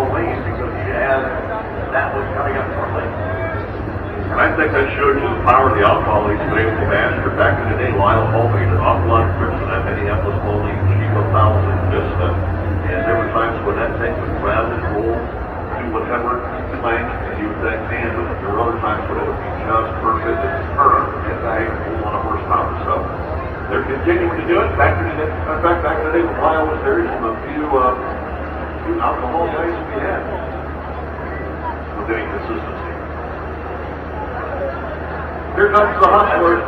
Halloween because you had that one coming up shortly. And I think that shows you the power of the alcohol he's been able to master. Back in the day, Lyle Hall made an awful lot of trips in that Minneapolis Bowling, Chico 1000 Vista. And there were times when that thing would grab and roll, do whatever, clank, and you would think, man, but there were other times when it would be just perfect and turn and bang and pull on a horsepower. So they're continuing to do it. In fact, back in the day when Lyle was there, he's one of the few alcohol guys we had with any consistency. Here comes the Hustler,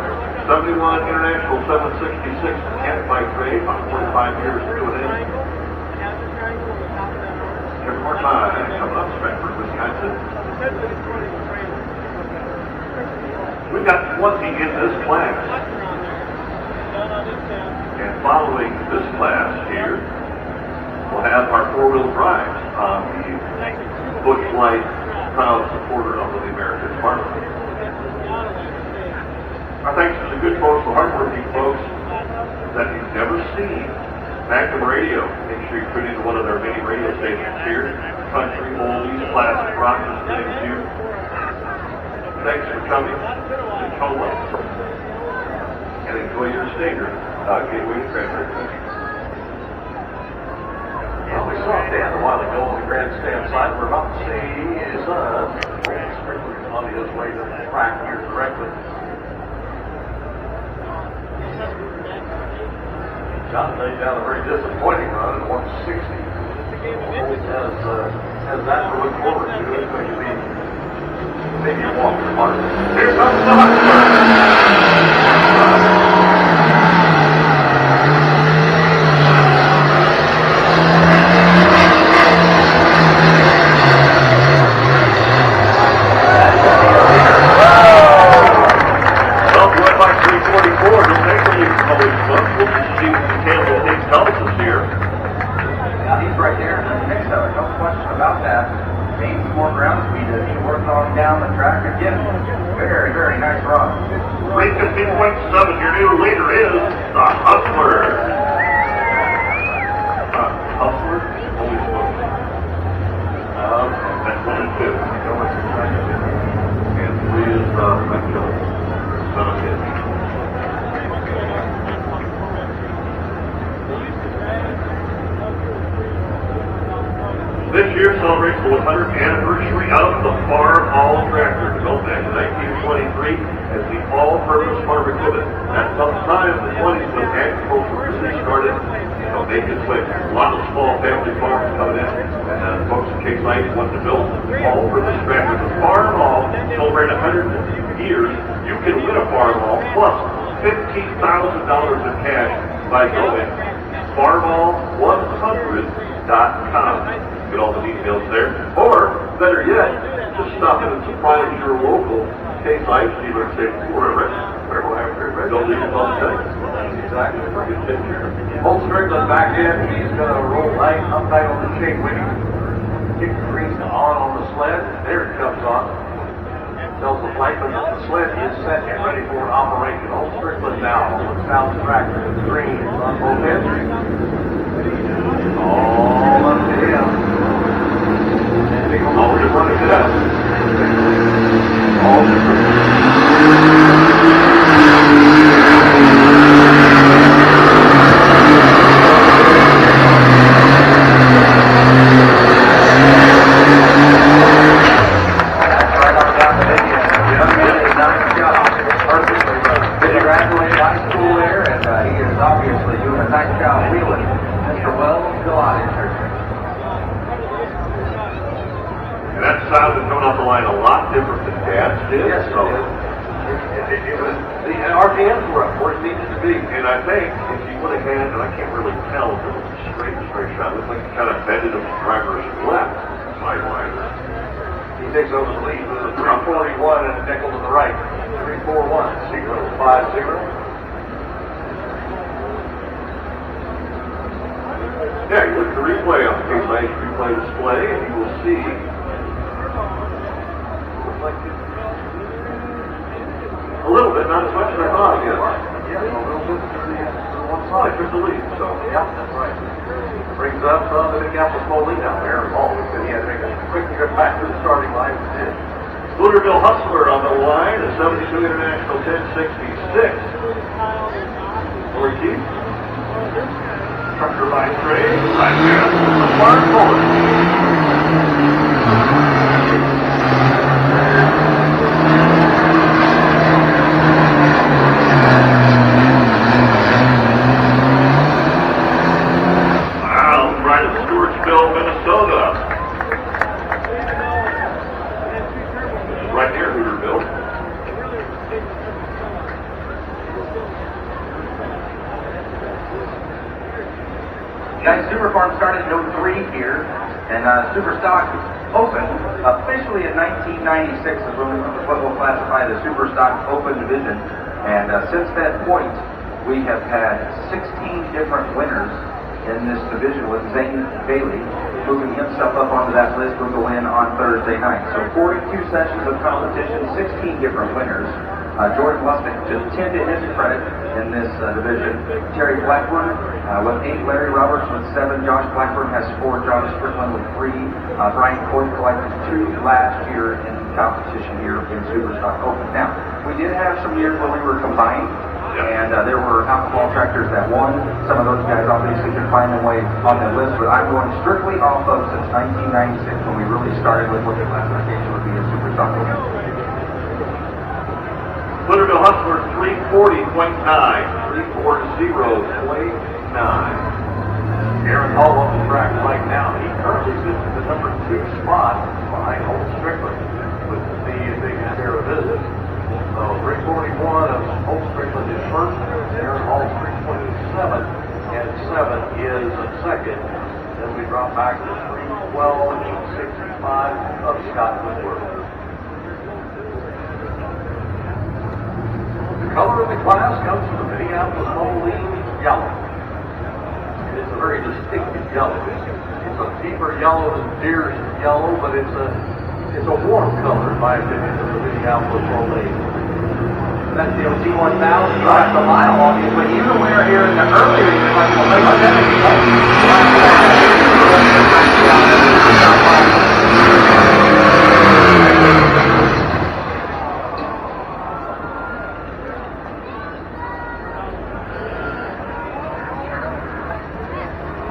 71 International 766 mechanic bike trade, about 45 years to an end. Here's more time, coming up Stratford, Wisconsin. We've got 20 in this class. And following this class here, we'll have our four-wheel drives on the Busch Light, proud supporter of the American farmer. Our thanks to the good folks, the hardworking folks that you've never seen. Magnum Radio, make sure you tune into one of their many radio stations here. Country, oldies, classic rock, just to name a few. Thanks for coming to Tomah. And enjoy your Stinger, Gateway to Cranberry Country. Well, we saw Dan a while ago on the grandstand side. We're about to see his Sprinkler's on his way to the track here directly. John laid down a very disappointing run at 160. Has that to look forward to. It's going to be maybe a walk in the park. Here comes the Hustler. Down the track again. Very, very nice run. 3:15.7, your new leader is the Hustler. Hustler? Holy smokes. That's 1 and 2. And 3 is Metro. Son of his. This year celebrates the 100th anniversary of the Farm All Tractor, built back in 1923 as the all-purpose farm equipment. At some time in the 20s when agriculture really started, make its way. A lot of small family farms coming in, and folks in Case ICE wanted to build all-purpose tractors. The Farm All celebrate 100 years. You can win a Farm All plus $15,000 in cash by going farmall100.com. Get all the details there. Or, better yet, just stop in and surprise your local Case ICE dealer and say, we're ready. Don't leave it on the Exactly. Old Strickland back in. He's going to roll nice uptight on the chain wheel. Kick the grease on the sled. There it comes on. Tells the flightman that the sled is set and ready for operation. Old Strickland now looks down the tractor to the green on both ends. All up to him. All different it up. All different. Congratulate high school there, and he is obviously doing a nice job wheeling. Mr. Wells, go out here. And that sound is coming off the line a lot different than Dad's did. Yes, so it was, the RPMs were up where it needed to be. And I think if you would have had, and I can't really tell if it was a straight shot, it looked like he kind of bended him to driver's left sideline. He takes over the lead with a 341 and a nickel to the right. 341, 050. Yeah, you look at the replay on the Case ICE replay display, and you will see. Looks like a little bit, not as much as I thought. Yeah, a little bit to the one side. Took the lead, so. Yeah, that's right. Brings up the Minneapolis Bowling down there. Paul said he had to back to the starting line we did. Louisville Hustler on the line, a 72 International 1066. Lori Keith. Trucker by trade, right here, the far forward. Guys, Super Farm started in 03 here, and Superstock opened officially in 1996 is when what we'll classify the Superstock Open Division. And since that point, we have had 16 different winners in this division, with Zane Bailey moving himself up onto that list will go in on Thursday night. So 42 sessions of competition, 16 different winners. Jordan Lustig just 10 to his credit in this division. Terry Blackburn with 8, Larry Roberts with 7, Josh Blackburn has 4, John Strickland with 3, Brian Coy collected 2 last year in competition here in Superstock Open. Now, we did have some years where we were combined, and there were alcohol tractors that won. Some of those guys obviously can find their way on the list, but I'm going strictly off of since 1996 when we really started with what the classification would be in Superstock Open. Louisville Hustler 340.9. 340.9. Aaron Hall on the track right now. He currently sits in the number 2 spot behind Old Strickland with the big share of business. So 341 of Old Strickland is first. Aaron Hall 327 and 7 is second. Then we drop back to 312 and 65 of Scott Woodward. The color of the class comes from the Minneapolis Moline yellow. It is a very distinctive yellow. It's a deeper yellow than Deer's yellow, but it's a warm color, in my opinion, of the Minneapolis Moline. That's the T1000 drives a mile, obviously. Even when we're here in the earlier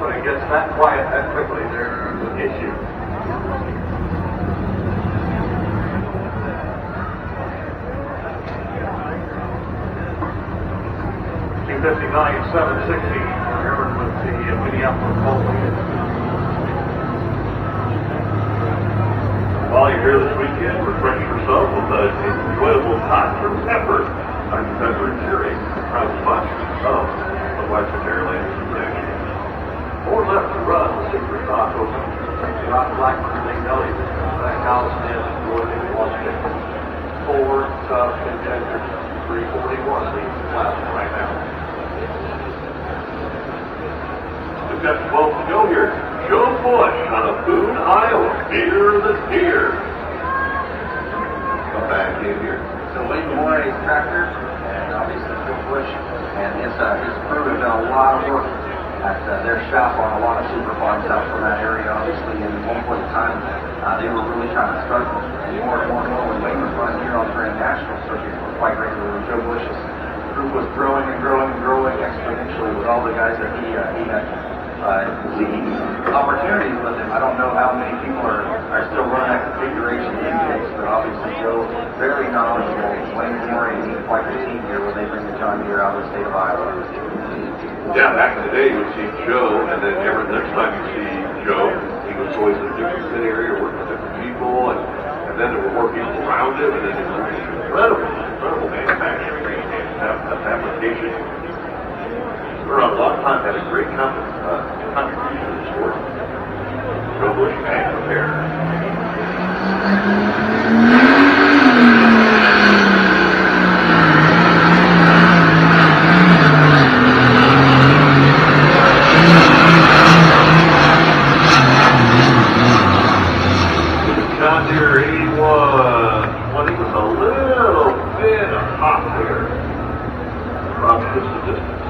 When it gets that quiet that quickly, there's an issue. $259,760. Aaron with the Minneapolis Moline. While you're here this weekend, refresh yourself with an enjoyable Dr. Pepper. Dr. Pepper and Jerry, proud sponsors of the Western Airlines Protection. 4 left to run, the Superstock Open. Scott Blackburn, Nate Elliott, Zach Allison, and Jordan Lustig. 4 tough contenders. 341 leads the class right now. We've got 12 to go here. Joe Bush out of Boone, Iowa. Deer the Deer. Come back in here. So Wayne Morey's tractor, and obviously Joe Bush and his crew have done a lot of work at their shop on a lot of super farms out from that area. Obviously, in one point in time, they were really trying to start more and more when Wayne was running here on the Grand National Circuit quite regularly. Joe Bush's group was growing and growing and growing exponentially with all the guys that he had seeking opportunities with him. I don't know how many people are still running that configuration these days, but obviously Joe, very knowledgeable. Wayne Morey and quite the team here when they bring the John Deere out of the state of Iowa. Yeah, back in the day, you would see Joe, and then next time you see Joe, he was always in a different city area, working with different people, and then there were more people around him, and then it was incredible manufacturing and application. Around a long time, had a great contribution to the sport. Joe Bush Ag Repair. John Deere 81. Well, he was a little bit hot there. Across just the distance.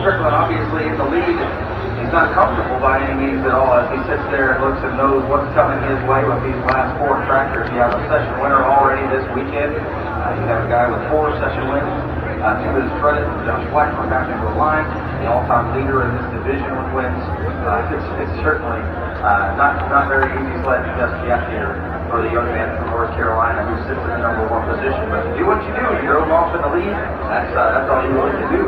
Strickland obviously in the lead. He's not comfortable by any means at all as he sits there and looks and knows what's coming his way with these last 4 tractors. You have a session winner already this weekend. You have a guy with 4 session wins. To his credit, Josh Blackburn back into the line, the all-time leader in this division with wins. It's certainly not very easy sled to just yet here for the young man from North Carolina who sits in the #1 position. But you do what you do. You drove off in the lead. That's all you really can do.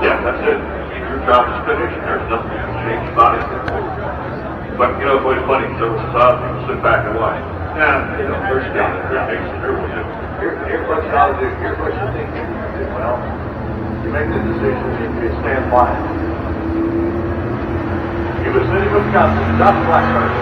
Yeah, that's it. Your job is finished. There's nothing you can change about it. But, you know, it's always funny. So it's people sit back and watch. Yeah, you know, they're standing there facing everyone. Here's what you ought to do. Here's what you think you need to do. Well, you make the decision, you stand by it. Yuba City, Wisconsin, Josh Blackburn.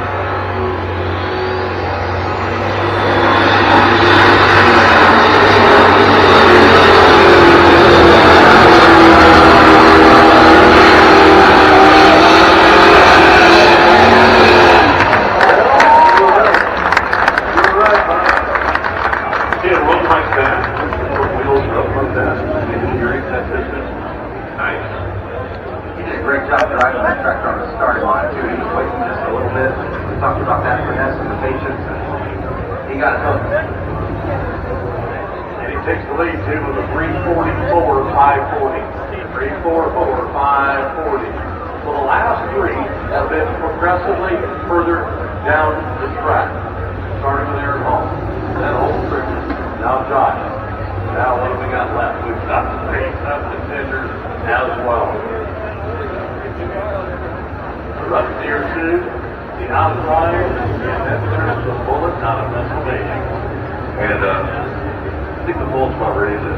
Takes the lead too with a 3:44.540. 3:44.540. So the last 3 have been progressively further down the track. Starting with Aaron Hall. Then Old Strickland. Now Josh. Now what have we got left? We've got the 3 contenders as well. The Rough Deer 2, the Outliers, and then there's the Bullet out of Pennsylvania. And, I think the bull's about ready to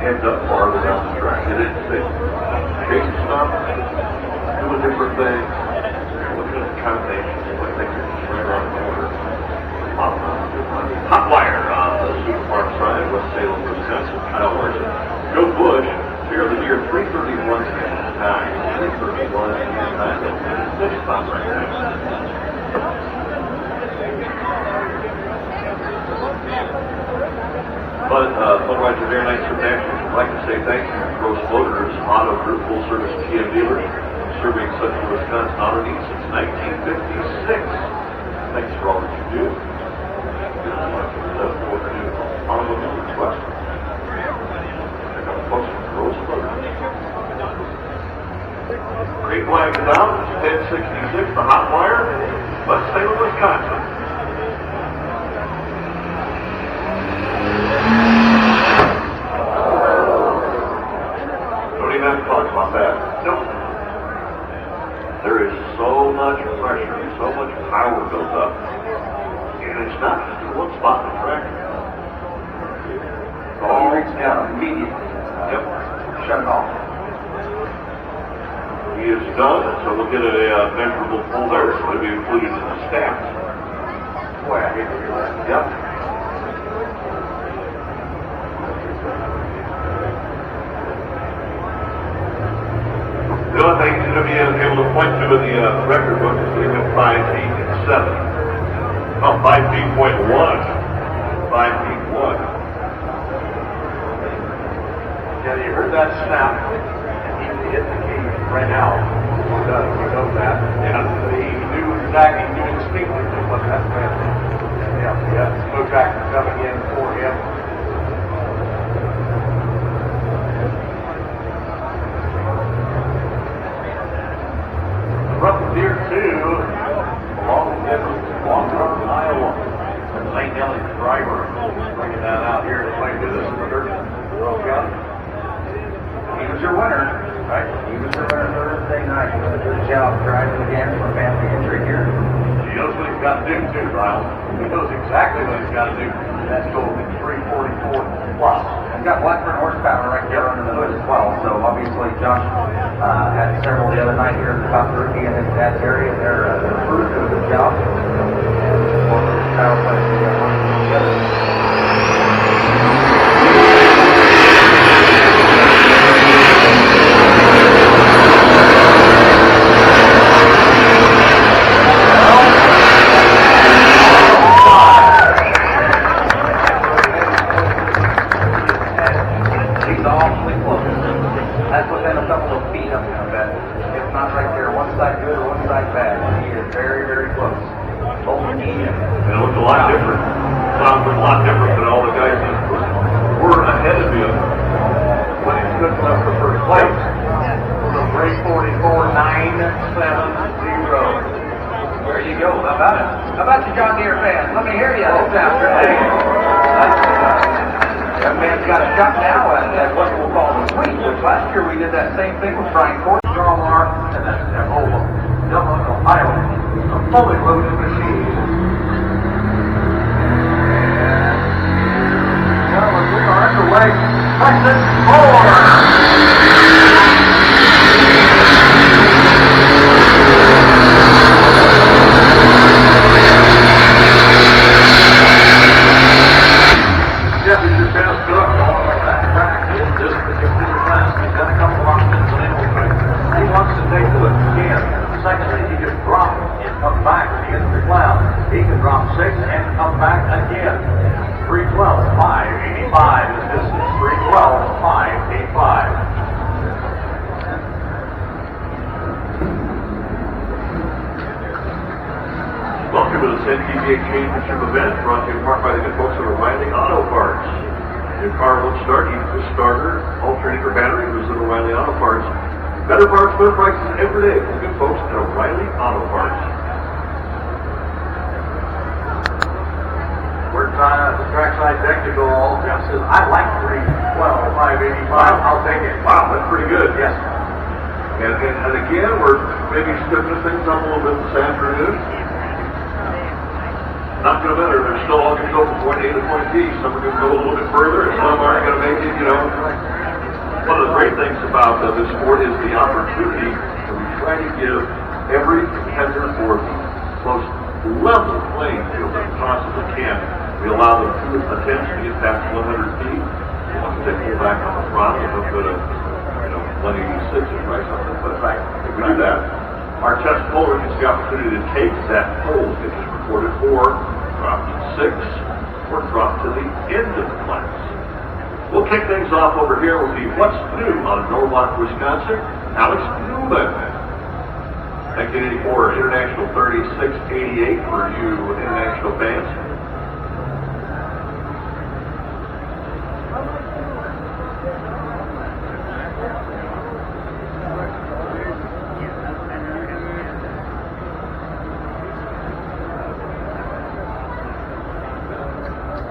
end up farther down the track. It is chase stuff, do a different thing, look at the combinations. I think it's just right around the corner. Hot wire on the Super Farm side, West Salem, Wisconsin. Kyle Larson. Joe Bush, here the year 3:31 time. 3:31 time. That's spot right there. But Sunrise and Airlines International would like to say thank you to Gross Motors Auto Group, full service GM dealer, serving central Wisconsin auto needs since 1956. Thanks for all that you do. Automobile request. Check out the folks from Gross Motors. Green flag is out. 1066, the hot wire. West Salem, Wisconsin. Don't even have to talk about that. Nope. There is so much pressure, so much power built up, and it's not just in one spot in the track. All reached down immediately. Yep. Shut it off. He is done, so we'll get a measurable pull there, so it'll be included in the stats. Boy, I hate to hear that. Yep. The other thing he's going to be able to point to in the record book is we went 5 feet and 7. Oh, 5 feet point 1. 5 feet 1. Yeah, you heard that snap. He hit the key right now. He does. You know that. Yeah. He knew exactly, he knew instinctively what that meant. Yeah, Tomah Tractor coming in for him. Rough Deer 2, along with Long Iowa. St. Nelly's driver bringing that out here to play with us in the dirt. He was your winner, right? He was your winner Thursday night. He did a good job driving again for family injury here. He knows what he's got to do too, Ryle. He knows exactly what he's got to do. That's going to 344 plus. He's got Blackburn horsepower right there under the hood as well. So obviously Josh had several the other night here at the top rookie in his dad's area. They're crews do a good job. Power play together. There you go. How about it? How about you, John Deere fans? Let me hear you. Oh, Pastor. That man's got a shot now at what we'll call the sweep, which last year we did that same thing with Brian Court. John Mark, and that's Oval. Dublin, Ohio. A fully loaded machine. Well, we are underway. Lesson 4. Jeff is your best cook on that track in this particular class. He's done a couple of options on anything. He wants to take to it again. Secondly, he can drop and come back into the cloud. He can drop 6 and come back again. 312, 585 is distance. 312, 585. Welcome to the NTVA Championship event, brought to you in part by the good folks at O'Reilly Auto Parts. Your car won't start, even with starter, alternator, battery, visit O'Reilly Auto Parts. Better parts, better prices every day from the good folks at O'Reilly Auto Parts. We're trying out the trackside technical. Jeff says, I like 312, 585. I'll take it. Wow, that's pretty good. Yes. And again, we're maybe stiffening things up a little bit this afternoon. Not going to matter. They're still all going to go from point A to point B. Some are going to go a little bit further, and some aren't going to make it, you know. One of the great things about this sport is the opportunity that we try to give every competitor for the most level playing field that we possibly can. We allow them 2 attempts to get past 100 feet. Once they pull back on the throttle, they'll go to, 186 or something. But if we do that, our test puller gets the opportunity to take that pole, get it recorded, or drop to 6, or drop to the end of the class. We'll kick things off over here with the What's New on Norwalk, Wisconsin. Alex Newman. 1984 International 3688 for you international fans.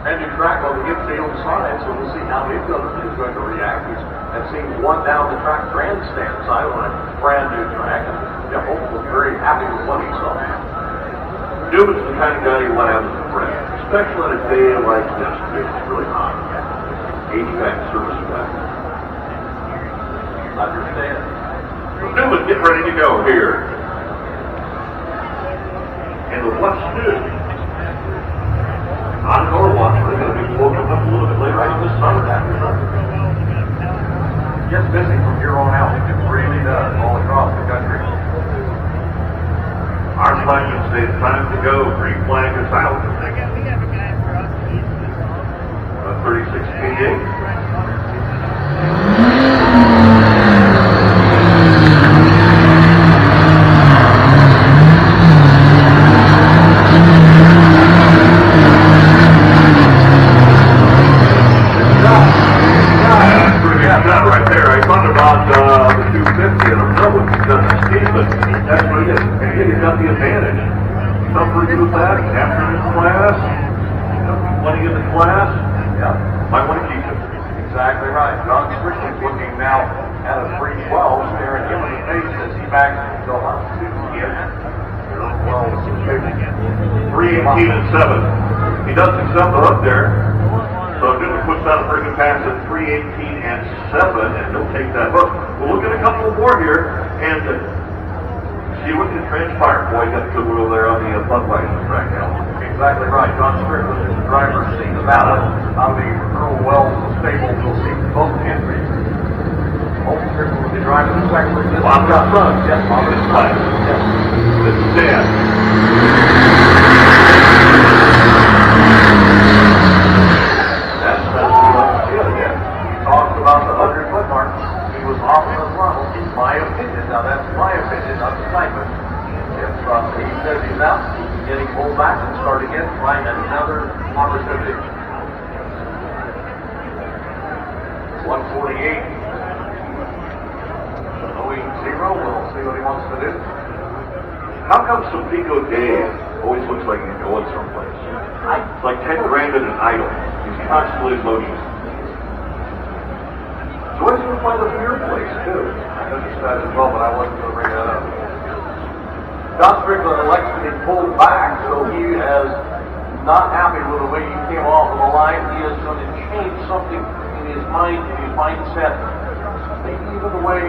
And you track on the infield side, so we'll see how his other is going to react. I've seen one down the track grandstand side on a brand new track, and Jeff Holt was very happy with what he saw. Newman's the kind of guy you want to have as a friend, especially on a day like this. It's really hot. 80 service back. Understand. So Newman, get ready to go here. And the What's New on Norwalk, we're going to be woken up a little bit later on this summer after. Gets busy from here on out. It really does, all across the country. Our flagman says time to go. Green flag is out. 3688. Right there. I thought about the 250 and I'm double because of speed, but that's what it is. And again, you've got the advantage. Some pretty good with that. Afternoon class, plenty in the class. Yeah. Might want to keep it. Exactly right. John Strickland's looking now at a 312, staring him in the face as he backs himself up to him. 318 and 7. He does himself up there. So Newman puts out a pretty good pass at 318 and 7, and he'll take that hook. We'll look at a couple more here and see what can transpire. Boy, got the good wheel there on the Budweiser track now. Exactly right. John Strickland is the driver's seat of that. Out of the Earl Wells stable, we'll see both entries. Old Strickland will be driving the second. Bob got front. Yes, Bob is front. Yes. This is Dan. Talks about the 100-foot mark. He was off the throttle, in my opinion. Now that's my opinion, not the Simon. If he says he's out, he can get him pulled back and start again, find another opportunity. 148. Showing 0. We'll see what he wants to do. Tom Pico Dave always looks like he's going someplace. It's like Ted Brandon and Idol. He's constantly in motion. So he's going to play the beer place, too. I noticed that as well, but I wasn't going to bring that up. John Strickland elects to be pulled back, so he is not happy with the way he came off of the line. He is going to change something in his mind, in his mindset, maybe even the way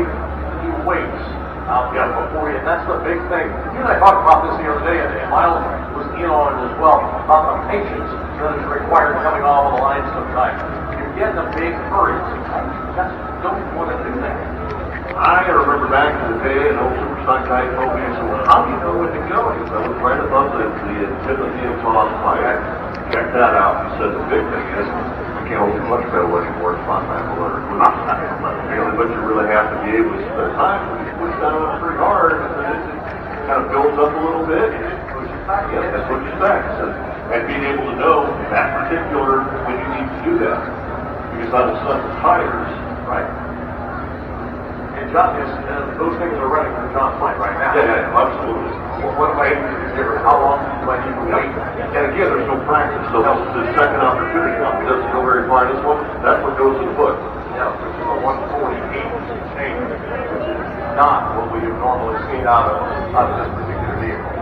he waits out there before he, and that's the big thing. You and I talked about this the other day, and Miles was in on it as well, about the patience that is required coming off of the line sometimes. You're getting a big hurry. You just don't want to do that. I remember back in the day, an old Superstock guy told me, so how do you know when to go? He said, I was right above the Timothy and Tomah's fire. Check that out. He said, the big thing is, we can't hold much better anymore. It's not time to let her move. The only but you really have to be able to spend time when you push down on it pretty hard, and then it kind of builds up a little bit, and it pushes back. Yeah, that's what you said. He said, and being able to know that particular when you need to do that. Because on the stuff with tires, right? And John, those things are running for John's mind right now. Yeah, absolutely. What am I able to do? How long do I need to wait? And again, there's no practice, so this is his second opportunity. Now, he doesn't go very far in this one. That's what goes to the foot. Yeah, which is a 148 change, which is not what we have normally seen out of this particular vehicle.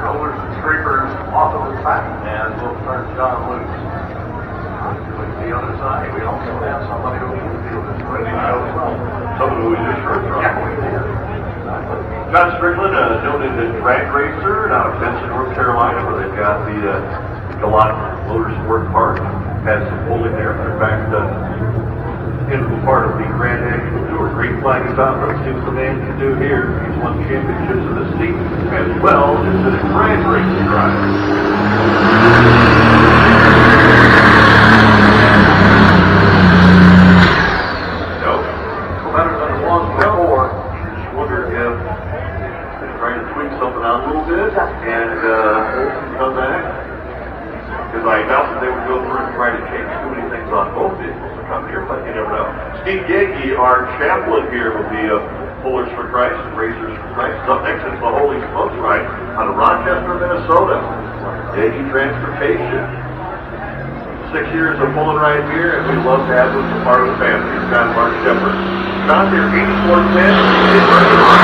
Rollers and scrapers off of the track, and we'll turn John loose. Look at the other side. We also have somebody who can feel this ready to go as well. Someone who we just heard from. Yeah, we did. John Strickland, known as a drag racer out of Benson, North Carolina, where they've got the Gallant Motorsport Park. Has some pulling there. In fact, integral part of the Grand National Tour. Green flag is out. Let's see what the man can do here. He's won championships in the seat as well as a drag racing driver. Nope. Better than it was before. Just wondered if they're trying to tweak something out a little bit and come back. Because I doubt that they would go through and try to change too many things on both vehicles to come here, but you never know. Steve Yagey, our chaplain here with the Pullers for Christ and Racers for Christ, is up next is the Holy Smokes ride out of Rochester, Minnesota. Yagey Transportation. 6 years of pulling right here, and we love to have them as part of the family. Here's John Mark Shepard. John here, 8410, is ready to roll.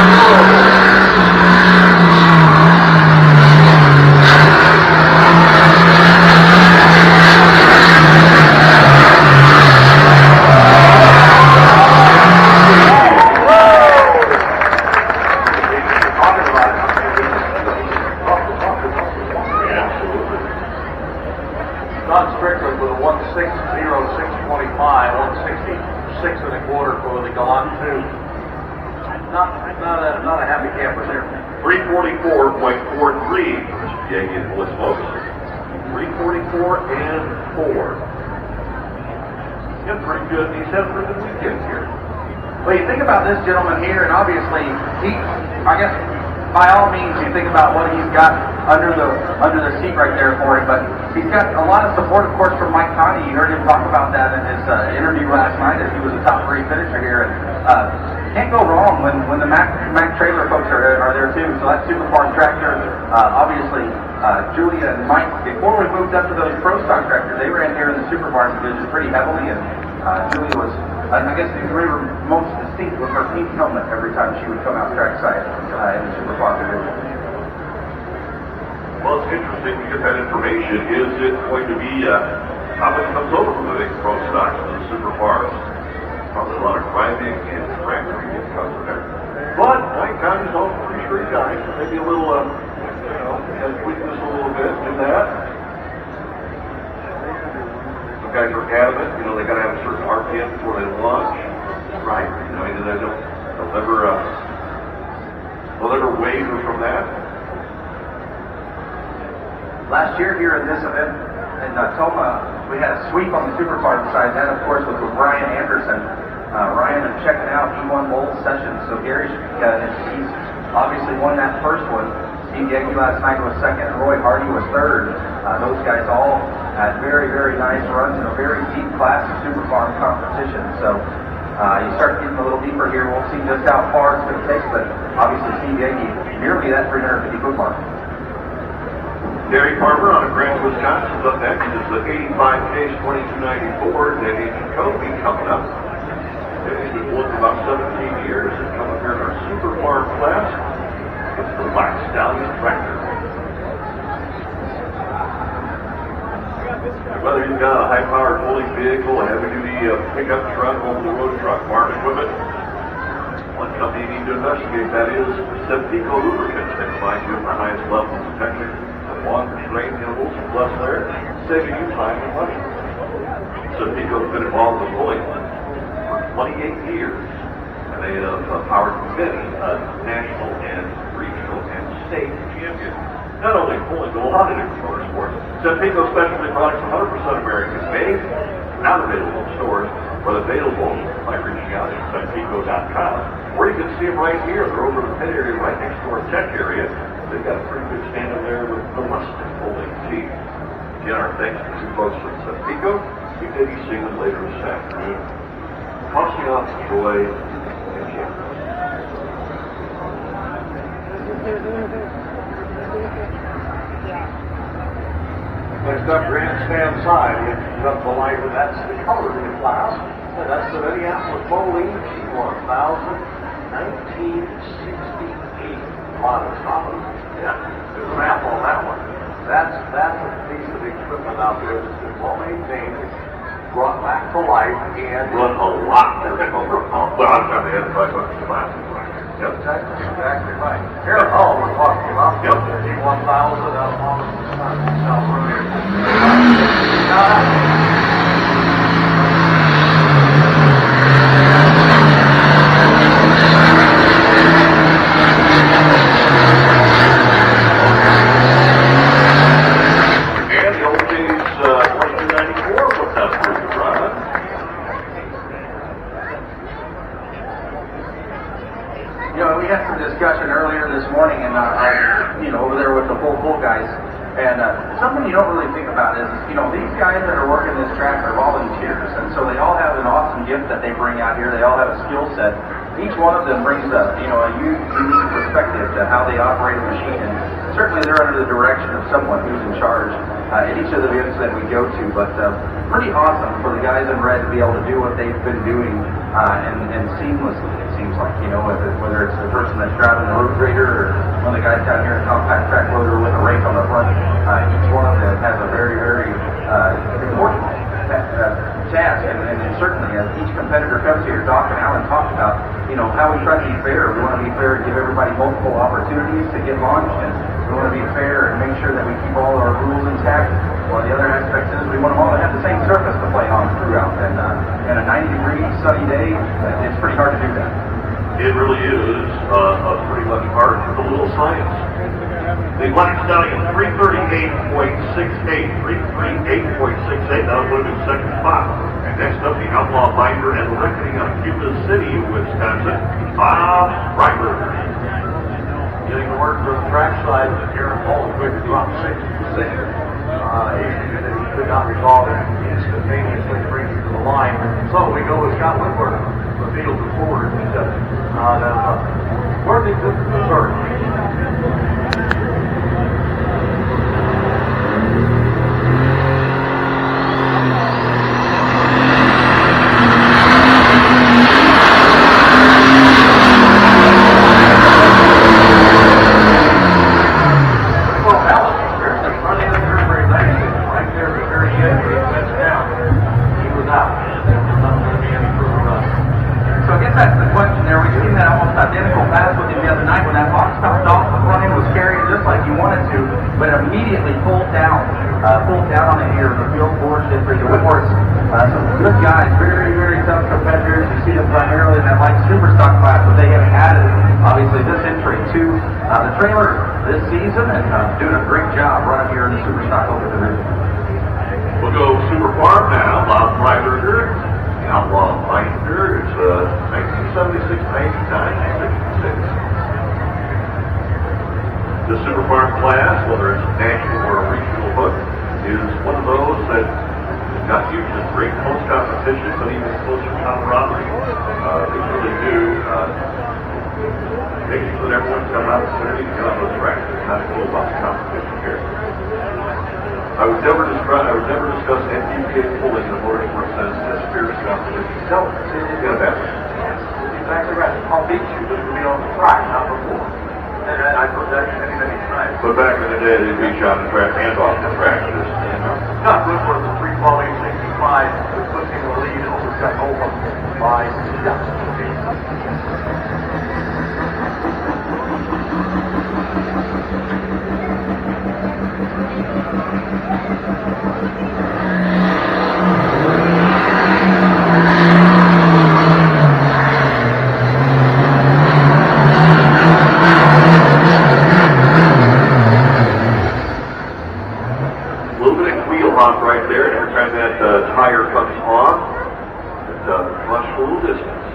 John Strickland with a 1:6:06:25, 1:66 1/4 for the Gallant 2. Not a happy camper there. 344.43 for Mr. Yagey and Holy Smokes. 344 and 4. Yeah, pretty good. He's had a pretty good weekend here. Well, you think about this gentleman here, and obviously, I guess, by all means, you think about what he's got under the seat right there for him, but he's got a lot of support, of course, from Mike Conti. You heard him talk about that in his interview last night, that he was a top 3 finisher here, and can't go wrong when the Mac trailer folks are there too. So that's Super Farm Tractor. Obviously, Julia and Mike, before we moved up to those Pro Stock tractors, they ran here in the Super Farm division pretty heavily, and Julia was, I guess, we were most distinct with her pink helmet every time she would come out trackside in the Super Farm division. Well, it's interesting to get that information. Is it going to be how much comes over from the big Pro Stocks to the Super Farms? Probably a lot of driving and tractoring that comes with there. But Mike Conti's also a pretty shrewd guy, so maybe a little, has tweaked this a little bit in that. Some guys are adamant, they got to have a certain RPM before they launch, right? They'll never waver from that. Last year here in this event in Tomah, we had a sweep on the Super Farm side. That, of course, was with Ryan Anderson. Ryan is checking out. He won both sessions. So Gary, he's obviously won that first one. Steve Yagey last night was second. Roy Hardy was third. Those guys all at very, very nice runs in a very deep class of super farm competition. So you start getting a little deeper here. We'll see just how far it's going to take, but obviously Steve Yagey nearly that 350 foot mark. Gary Farmer on a Grant, Wisconsin is up next. It's the 85 case 2294. Then Agent Kobe coming up. He's been with about 17 years and coming here in our super farm class. It's the Black Stallion Tractor. Whether you've got a high-powered pulling vehicle, a heavy-duty pickup truck, over-the-road truck, farm equipment, one company you need to investigate, that is Sempico Lubricants. They provide you with the highest level of protection from water, drain chemicals, plus there, saving you time and money. Sempico's been involved with pulling for 28 years, and they have powered many national and regional and state champions. Not only pulling, but a lot of different motorsports. Sempico specialty products, 100% American made, not available in stores, but available by reaching out at sempico.com. Or you can see them right here. They're over in the pit area right next to our tech area. They've got a pretty good stand in there with the Mustang pulling team. Again, our thanks to the folks at Sempico. We may be seeing them later this afternoon. Crossing off Troy and Jim. Next up, grandstand side. We have up the light, and that's the coloring class. And that's the Minneapolis Bowling G1000 1968 model. Yeah, there's a map on that one. That's a piece of equipment out there that's been well maintained, brought back to life, and Run a lot more than over. Well, I'm trying to head by what the last one. Yep, exactly right. Here, we're talking about Yep. the G1000 out on South Road. And the old days 2294, what's that for you, Brian? You know, we had some discussion earlier this morning, and over there with the full guys, and something you don't really think about is, these guys that are working this track are volunteers, and so they all have an awesome gift that they bring out here. They all have a skill set. Each one of them brings a unique perspective to how they operate a machine, and certainly they're under the direction of someone who's in charge at each of the events that we go to. But pretty awesome for the guys in red to be able to do what they've been doing and seamlessly. It seems like, whether it's the person that's driving the road grader or one of the guys down here in compact track loader with a rake on the front, each one of them has a very, very important task. And certainly as each competitor comes here, Doc and Alan talked about, how we try to be fair. We want to be fair and give everybody multiple opportunities to get launched, and we want to be fair and make sure that we keep all our rules intact. Well, the other aspect is we want them all to have the same surface to play on throughout. And in a 90-degree sunny day, it's pretty hard to do that. It really is pretty much art with a little science. The Black Stallion 338.68, 338.68, that was in second spot. And next up, the Outlaw Binder and Reckoning of Cuba City, Wisconsin, Bob Reimer. Getting to work for the trackside, Aaron Paul quickly dropped 60%. He could not resolve it instantaneously to bring you to the line. So we go with Scott Whitworth, the field to forward, Worthington, Missouri. That's the question there. We've seen that almost identical pass with him the other night when that box stopped off. The front end was carrying just like you wanted to, but immediately pulled down on the ear of the field force history. The Whitworths, some good guys, very, very tough competitors. You see them primarily in that light super stock class, but they have added, obviously, this entry to the trailer this season and doing a great job running here in the super stock over the division. We'll go Super Farm now. Bob Freiberger, Outlaw Binder. It's 1976 to 1966. The Super Farm class, whether it's a national or a regional book, is one of those that everyone come out and sit and get on those tractors. It's kind of cool about the competition here. I would never discuss NDK pulling in a motorsport sense as fierce competition. No, Get it back. that's exactly right. I'll beat you, but it'll be on the track, not before. And I put that many times. But back in the day, they'd beat you on the track and off the track. Scott Woodward, the 3:12.65, puts him in the lead over Scott Oldham by just a feet. Hop right there, and every time that tire comes off, it runs a little distance.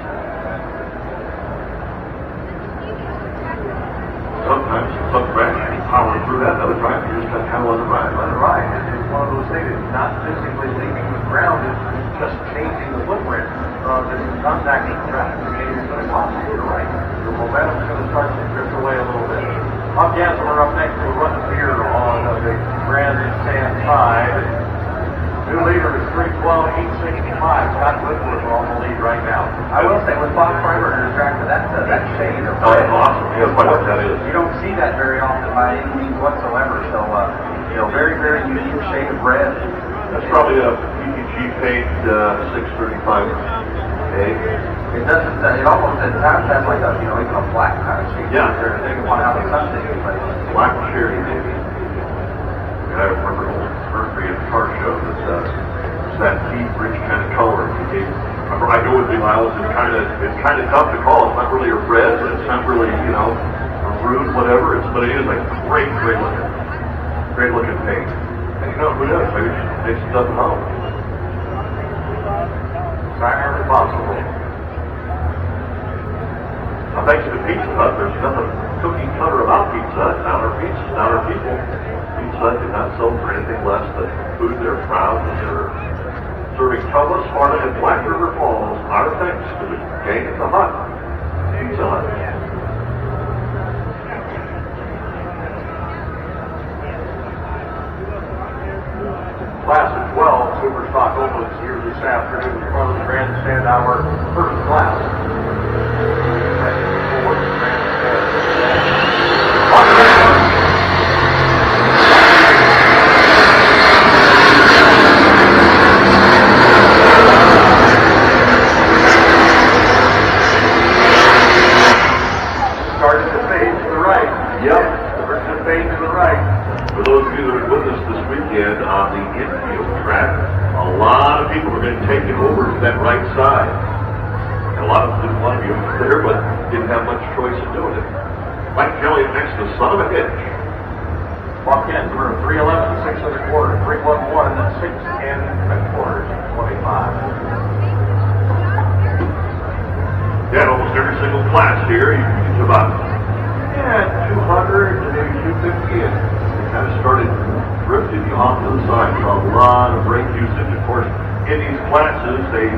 Sometimes some tracks you can power through that, other times you just got kind of on the ride. On the right, it's one of those things. It's not physically leaving the ground, it's just changing the footprint. This is contacting the track, meaning it's going to cross to the right. The momentum's going to start to drift away a little bit. Bob Gansler up next to run here on the grandstand side. New leader is 3:12.865. Scott Woodward on the lead right now. I will say, with Bob Freiberg in the tractor, that shade of Oh, that's awesome. Yeah, what that is. you don't see that very often by any means whatsoever. So, very, very unique shade of red. That's probably a PPG paint 635. Okay. It doesn't. It almost at times has like a, even a black kind of shade. Yeah. Depending upon how the sun takes place. Black cherry, maybe. I remember an old Mercury at the car show that it's that deep, rich kind of color. I know with the miles, it's kind of tough to call. It's not really a red, but it's not really, a maroon, whatever. But it is like great looking paint. And who knows? Maybe it makes it up at home. Entirely possible. Now, thanks to Pizza Hut, there's nothing cookie cutter about Pizza Hut. Now our pizzas, now our people. Pizza Hut did not sell for anything less than food they're proud to serve. Serving Tomah, Sparta, and Black River Falls, our thanks to the gang at the Hut. Pizza Hut. Class of 12 Super Stock opens here this afternoon in front of the grandstand, our first class. Second, fourth, grandstand. Started to fade to the right. Yep. Started to fade to the right. For those of you that are with us this weekend on the infield track, a lot of people are going to take it over to that right side. And a lot of them didn't want to be over there, but didn't have much choice in doing it. Mike Kelly next to Son of a Hitch. Buckhead through 3:11, 6 1/4, 3:11, 6 1/4, 25. Yeah, almost every single class here, you get to about 200 to maybe 250 in. Kind of started drifting you off to the side. So a lot of brake usage. Of course, in these classes, they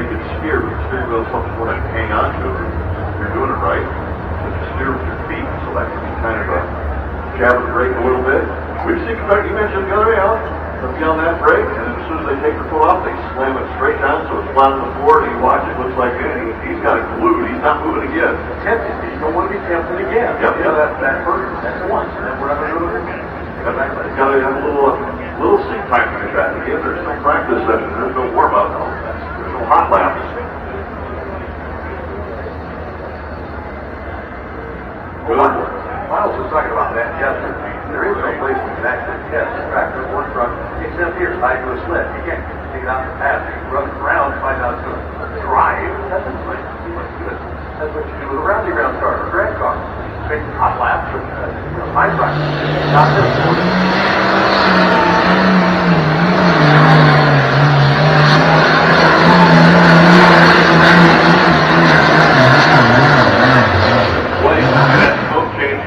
could steer with the steering wheel, something you want to hang on to if you're doing it right. But you steer with your feet, so that can be kind of a jab the brake a little bit. We've seen, you mentioned the other way out, they'll be on that brake, and as soon as they take the foot off, they slam it straight down so it's flat on the floor, and you watch it, looks like he's got it glued, he's not moving again. Tempted. You don't want to be tempted again. Yep. That hurt. That's once, and then we're not going to do it again. It's got to have a little seat time to get back again. There's no practice session, there's no warm-up, there's no hot laps. Miles was talking about that yesterday. There is no place you can actually test the tractor or truck except here, tied to a sled. You can't take it out in the path. You can run it around, find out it's going to drive. That's what good. That's what you do with a roundy round car or drag car. Take hot laps or high practice. Not this one.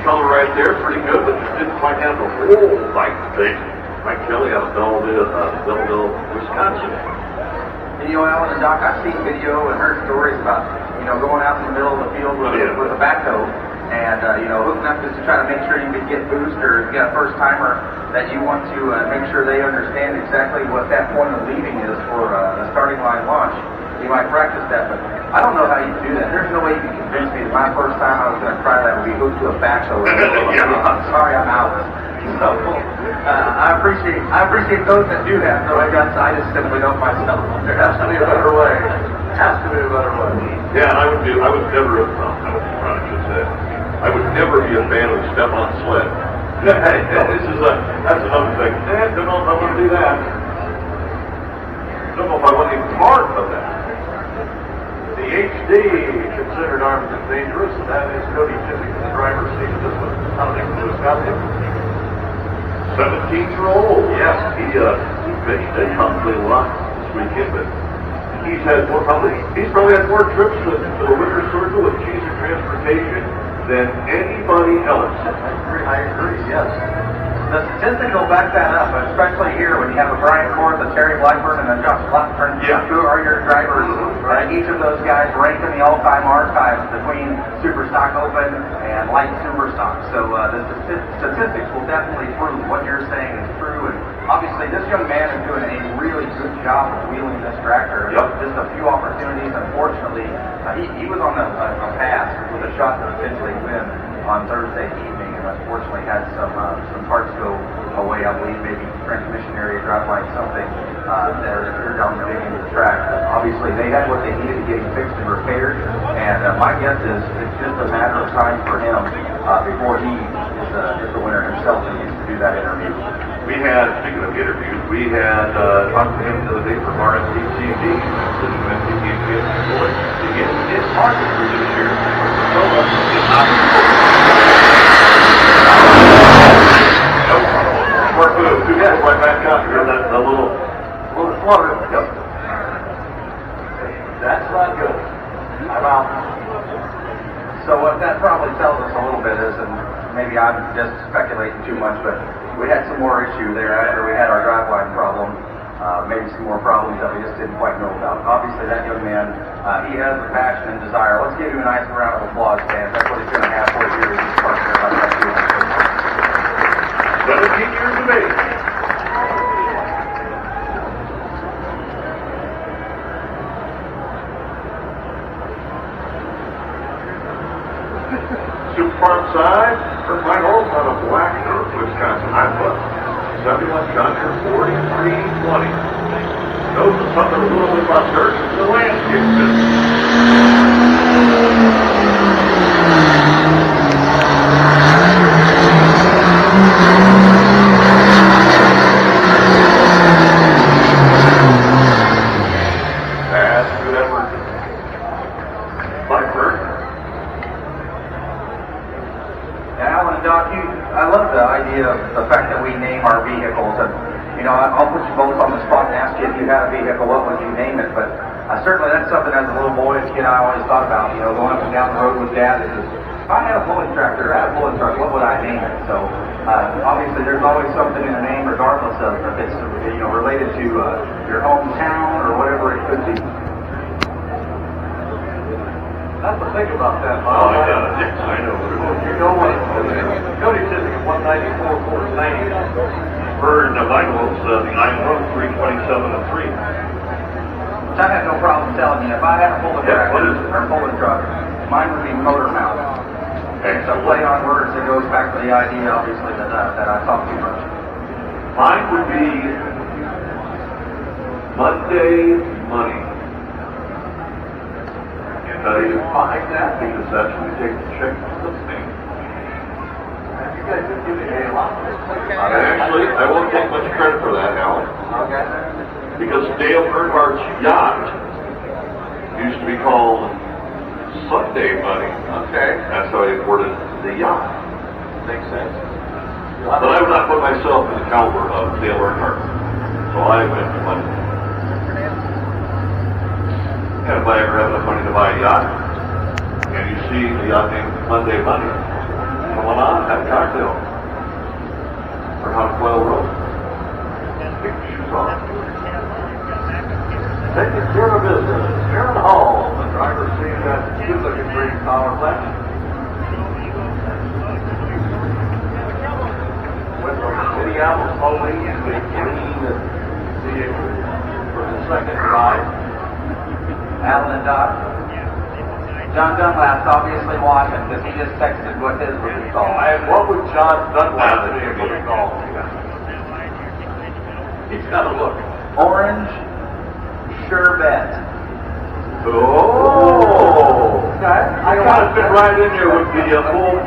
Color right there, pretty good, but just didn't quite have the whole like thing. Mike Kelly out of Belleville, Wisconsin. And Alan and Doc, I've seen video and heard stories about, going out in the middle of the field with a backhoe And, hooking up just to try to make sure you can get boost or get a first timer that you want to make sure they understand exactly what that point of leaving is for the starting line launch. You might practice that, but I don't know how you do that. There's no way you can convince me that my first time I was going to try that would be hooked to a backhoe. I'm sorry, I'm out. So I appreciate those that do that. So I just simply don't myself. There has to be a better way. Has to be a better way. Yeah, I would never be a fan of step on sled. That's another thing. Don't know if I want to do that. Don't know if I want any part of that. The HD considered armed and dangerous, and that is Cody Chiswick in the driver's seat. This was something to discuss. 17-year-old. Yes, he fished at probably a lot this weekend, but he's probably had more trips to the winter circle with cheese and transportation than anybody else. I agree, yes. The statistics will back that up, especially here when you have a Brian Ford, a Terry Blackburn, and a Josh Blackburn, who are your drivers. Each of those guys ranked in the all-time archives between Super Stock Open and Light Super Stock. So the statistics will definitely prove what you're saying is true. And obviously, this young man is doing a really good job of wheeling this tractor. Yep. Just a few opportunities. Unfortunately, he was on a pass with a shot to potentially win on Thursday evening, and unfortunately had some parts go away. I believe maybe transmission area, drive line, something there down the big end of the track. Obviously, they had what they needed to get him fixed and repaired, and my guess is it's just a matter of time for him before he is the winner himself and gets to do that interview. We had, speaking of interviews, we had talked to him the other day from RSTCD. It's hard to do this year. Work move. Right back out here. That's a little flutter. Yep. That's not good. I'm out. So what that probably tells us a little bit is, and maybe I'm just speculating too much, but we had some more issue there after we had our driveline problem. Maybe some more problems that we just didn't quite know about. Obviously, that young man, he has the passion and desire. Let's give him a nice round of applause, fans. That's what he's going to have for here with his partner. 17 years of age. Super Farm side, Kirk Michaels on a black Earth, Wisconsin high foot. 71 John 4320. Knows something a little bit about dirt, the landscape That's good effort by Kirk. Alan and Doc, I love the idea of the fact that we name our vehicles. And, I'll put you both on the spot and ask you if you had a vehicle, what would you name it? But certainly that's something as a little boy, as a kid, I always thought about, going up and down the road with Dad. If I had a pulling tractor, I had a pulling truck, what would I name it? So obviously there's always something in the name, regardless of if it's related to your hometown or whatever it could be. That's the thing about that, Oh, Bob. I know. You know what? Cody Chiswick at 194, 490. Bird Michaels, the Iron Road, 327 and 3. Which I have no problem telling you. If I had a pulling Yeah, tractor what is it? or pulling truck, mine would be motor mount. It's a play on words that goes back to the idea, obviously, that I talk too much. Mine would be Monday Money. And I find that because that's when we take the check from the thing. You guys didn't give me a lot. Actually, I won't take much credit for that, Alan. Okay. Because Dale Earnhardt's yacht used to be called Sunday Money. Okay. That's how he worded the yacht. Makes sense. But I would not put myself in the caliber of Dale Earnhardt. So I went to Monday. And if I ever have enough money to buy a yacht, and you see the yacht named Monday Money, come on, have a cocktail. Or how to Coil Road. Take your shoes off. Taking care of business. Aaron Hall, the driver's seat at Chiswick and Green Power Plant. gavel slowly into a green vehicle for the second drive. Alan and Doc. John Dunlap's obviously watching because he just texted what his would be called. And what would John Dunlap vehicle be called? He's got to look. Orange Sherbet. Oh! I got to fit right in there with the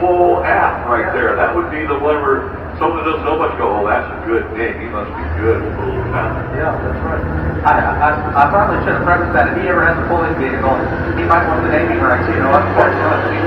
full app right there. That would be the one where someone that doesn't know much go, oh, that's a good name. He must be good. Yeah, that's right. I probably should have prefaced that. If he ever has a police vehicle, he might want the naming rights, you know, unfortunately.